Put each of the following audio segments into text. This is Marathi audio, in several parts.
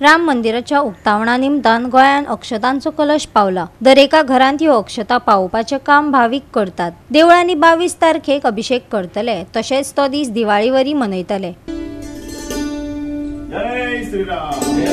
राम मंदिराच्या उक्तावणा निमतान गोंयान अक्षतांचो कलश पावला। दरेका घरांत ह्यो अक्षता पावोवपाचें काम भाविक करतात। देवळांनी 22 तारखेक अभिषेक करतले, तशेंच तो दीस दिवाळीवरी मनयतले। जय श्रीराम।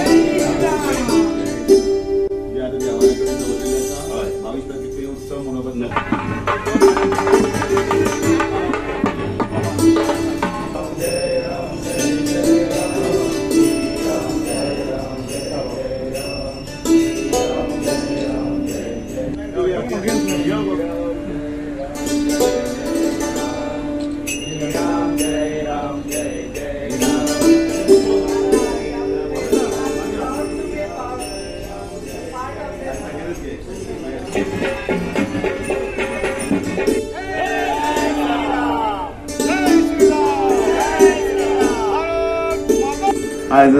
आज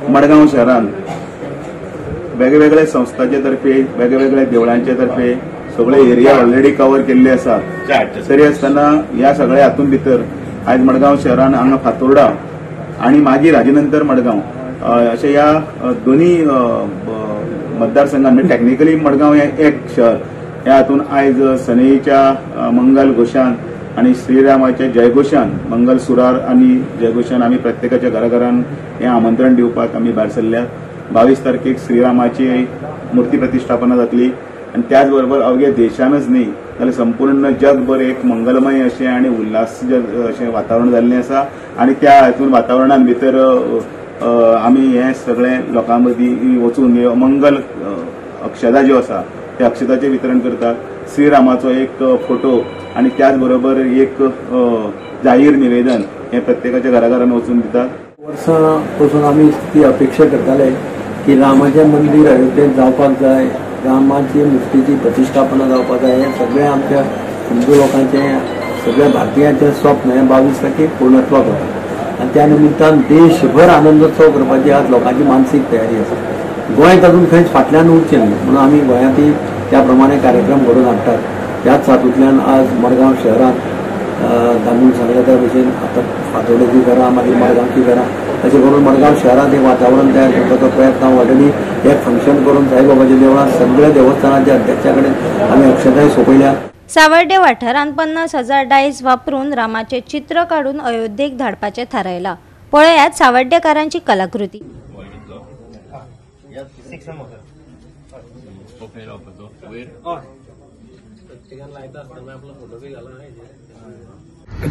मडगांव शहरान वेगवेगळ्या संस्थांचे तर्फे वेगवेगळ्या देवळांचे तर्फे सगळे एरिया ऑलरेडी कव्हर केल्ले आसा। तरी आसतना ह्या सगळ्या हातून भितर आज मडगांव शहरान हांगा फातोर्डा आणि मागीर हाजे नंतर मडगांव अशे ह्या दोन्ही मतदारसंघात म्हणजे टेक्निकली मडगांव हे एक शहर, ह्या हातून आज सनईच्या मंगल घोशान आणि श्रीरामाच्या जयघोशान मंगल सुरार आणि जयघोशान आम्ही प्रत्येकाच्या घराघरान हे आमंत्रण दिवपाक आम्ही भायर सरल्यात। 22 तारखेक श्रीरामाची मूर्ती प्रतिष्ठापना जातली आणि त्याच बरोबर अवघ्या देशानच न्ही जाल्यार संपूर्ण जगभर एक मंगलमय अशें आणि उल्हास अशें वातावरण जाल्लें आसा आणि त्या हातून वातावरणान भितर आमी हे सगळे लोकां मदीं वचून मंगल अक्षता ज्यो आसा त्या अक्षताचें वितरण करतात। श्रीरामाचो एक फोटो आणि त्याच बरोबर एक जाहीर निवेदन हे प्रत्येकाच्या घराघरान वचून दितात। वर्सां पासून आमी ती अपेक्षा करताले की रामाचें मंदिर अयोध्येत जावपाक जाय, रामाची मुर्तीची प्रतिष्ठापना जावपाक जाय, हे सगळे आमच्या हिंदू लोकांचे सगळ्या भारतीयांचे स्वप्न हे 22 तारखेक पूर्णत्वाक वता आणि त्या निमित्तान देशभर आनंदोत्सव करपाची आज लोकांची मानसीक तयारी आसा। गोंय तातूंत खंयच फाटल्यान उरचें न्ही म्हणून आमी गोंयांतय त्या प्रमाणे कार्यक्रम घडोवन हाडटात। त्याच हातूंतल्यान आज मडगांव शहरात दामून सांगल्या त्या भशेन आतां फातोर्डेची घरां मागीर मडगांवची घरां अशें करून मडगांव शहरात एक वातावरण तयार करपाचो प्रयत्न हांव ऑलरेडी एक फंक्शन करून साईबाबाच्या देवळांत सगळ्या देवस्थानाच्या अध्यक्षा कडेन आमी अक्षताय सोंपयल्या। सावर्डे वाठारांत 50,000 डायस वापरून रामाचे चित्र काढून अयोध्येक धाडपाचें थारायला। पळयात सावर्डेकारांची कलाकृती।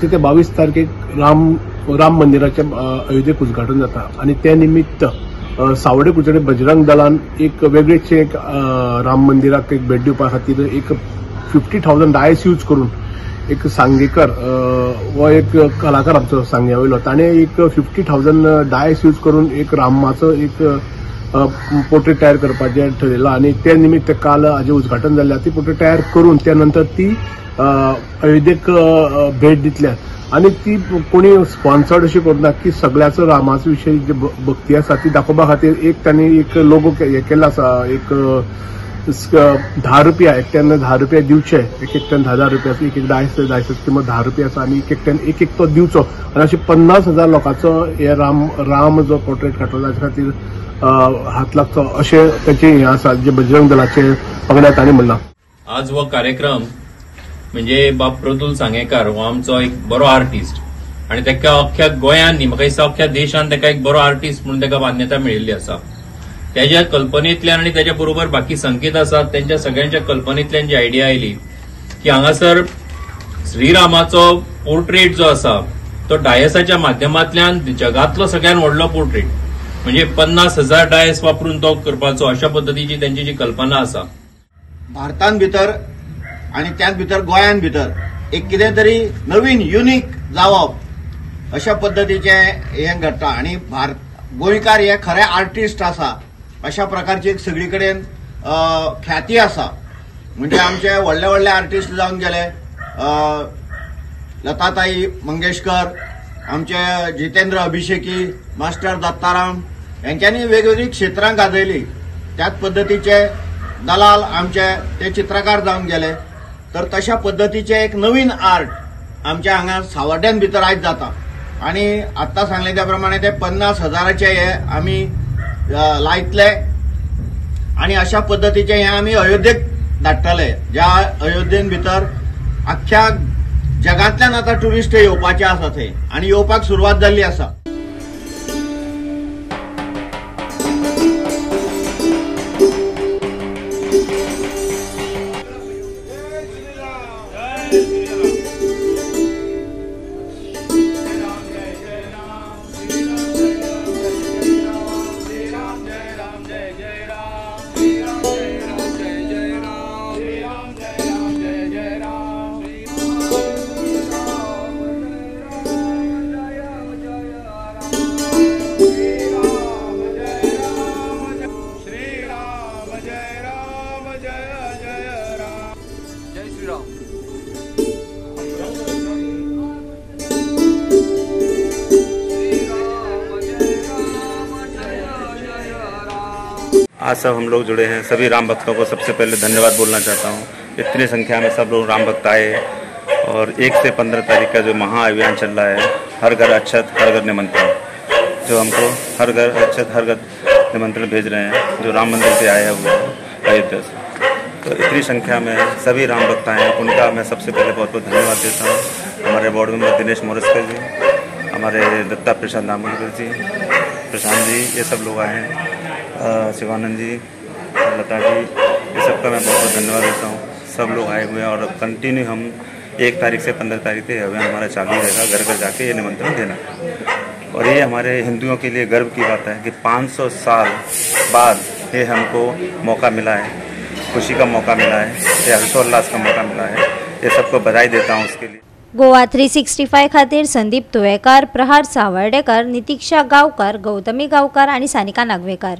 ते 22 तारखेक राम मंदिराचे अयोध्येक उद्घाटन जाता आणि त्या निमित्त सावर्डे कुचडे बजरंग दलान एक वेगळेच एक राम मंदिराक एक भेट दिवपा खातीर एक 50,000 डायस यूज करून एक सांगेकर वो एक कलाकार आमचो सांग्या वयलो ताणें एक 50,000 डायस यूज करून एक रामाचो एक पोर्ट्रेट तयार करपाचें ठरयलां आणि त्या निमित्त काल हाजें उद्घाटन जाल्लें ती पोर्ट्रेट तयार करून त्या नंतर ती अयोध्येक भेट दितल्यात आणि ती कोणी स्पॉन्सर्ड अशी करना की सगळ्याचो रामाचो विशयी जी भक्ती आसा ती दाखोवपा खातीर एक तांणी एक लोगो हे केल्लो आसा। एक 10 रुपया एकट्यान 10 रुपया दिवचे, एक एकट्यान 10,000 रुपया एक डायसाची किंमत 10 रुपया आसा आणि एक एकट्यान एक तो दिवचो आणि अशे 50,000 लोकांचो हे राम जो पोर्ट्रेट काडलो ताचे खातीर हात लागचो अशें ताचें हें आसा जे बजरंग दलाचे पंगडात तांणी म्हणलां। आज हो कार्यक्रम म्हणजे बाब प्रतुल सांगेकार हो आमचो एक बरो आर्टिस्ट आणि ताका अख्ख्या गोंयान न्ही म्हाका दिसता अख्ख्या देशान ताका एक बरो आर्टिस्ट म्हणून ताका मान्यता मेळिल्ली आसा। त्याच्या कल्पनेतल्यान आणि त्याच्या बरोबर बाकी संकेत आसात त्यांच्या सगळ्यांच्या कल्पनेतल्यान जी आयडिया आयली की हांगासर श्रीरामाचो पोर्ट्रेट जो आसा तो डायसाच्या माध्यमांतल्यान जगातलो सगळ्यात व्हडलो पोर्ट्रेट म्हणजे 50,000 डायस वापरून तो करपाचो अशा पद्धतीची त्यांची जी कल्पना आसा। भारतान भितर आणि त्याच भितर गोंयान भितर एक कितें तरी नवीन युनिक जावप अशा पद्धतीचे हे घडटा आणि गोंयकार हे खरे आर्टिस्ट आसा अशा प्रकारची एक सगळी कडेन ख्याती आसा। म्हणजे आमचे व्हडले व्हडले आर्टिस्ट जावन गेले, लताताई मंगेशकर, आमचे जितेंद्र अभिषेकी, मास्टर दत्ताराम यांच्यानी वेगवेगळी क्षेत्रां गाजयली। त्याच पद्धतीचे दलाल आमचे ते चित्रकार जावन गेले। तर तशा पद्धतीचे एक नवीन आर्ट आमच्या हांगा सावर्ड्यान भितर आज जाता आणि आता सांगले त्या प्रमाणे ते 50,000चे हे आम्ही लायतले आणि अशा पद्धतीचे हे आम्ही अयोध्येक धाडटले, ज्या अयोध्येन भितर अख्ख्या जगांतल्यान आता टुरिस्ट येवपाचे आसा थंय आणि येवपाक सुरवात जाल्ली आसा. आज सब हम लोग जुड़े हैं, सभी राम भक्तों को सबसे पहले धन्यवाद बोलना चाहता हूँ। इतनी संख्या में सब लोग राम भक्त आए और 1 से 15 तारीख का जो महाअभियान चल रहा है, हर घर अक्षत हर घर निमंत्रण, जो हमको हर घर अक्षत हर घर निमंत्रण भेज रहे हैं, जो राम मंदिर से आए हुए हैं अयोध्या से। तो इतनी संख्या में सभी राम भक्त आए हैं, उनका मैं सबसे पहले बहुत बहुत धन्यवाद देता हूँ। हमारे वार्ड मेंबर दिनेश मोरस्कर जी, हमारे दत्ता प्रसाद दामोदर जी, प्रशांत जी, ये सब लोग आए हैं, शिवानंद जी, लता जी, ये सबका मैं बहुत बहुत धन्यवाद देता हूँ। सब लोग आए हुए हैं और कंटिन्यू हम 1 तारीख से 15 तारीख तक अभियान हमारा चालू रहेगा, घर घर जाके ये निमंत्रण देना। और ये हमारे हिंदुओं के लिए गर्व की बात है कि 500 साल बाद ये हमको मौका मिला है, खुशी का मौका मिला है, ये हर्षोल्लास का मौका मिला है। ये सबको बधाई देता हूँ उसके लिए। गोवा 365 खातीर संदीप तुवेकार, प्रहार सावर्डेकर, नितीक्षा गांवकार, गौतमी गांवकार आणि सानिका नागवेकर।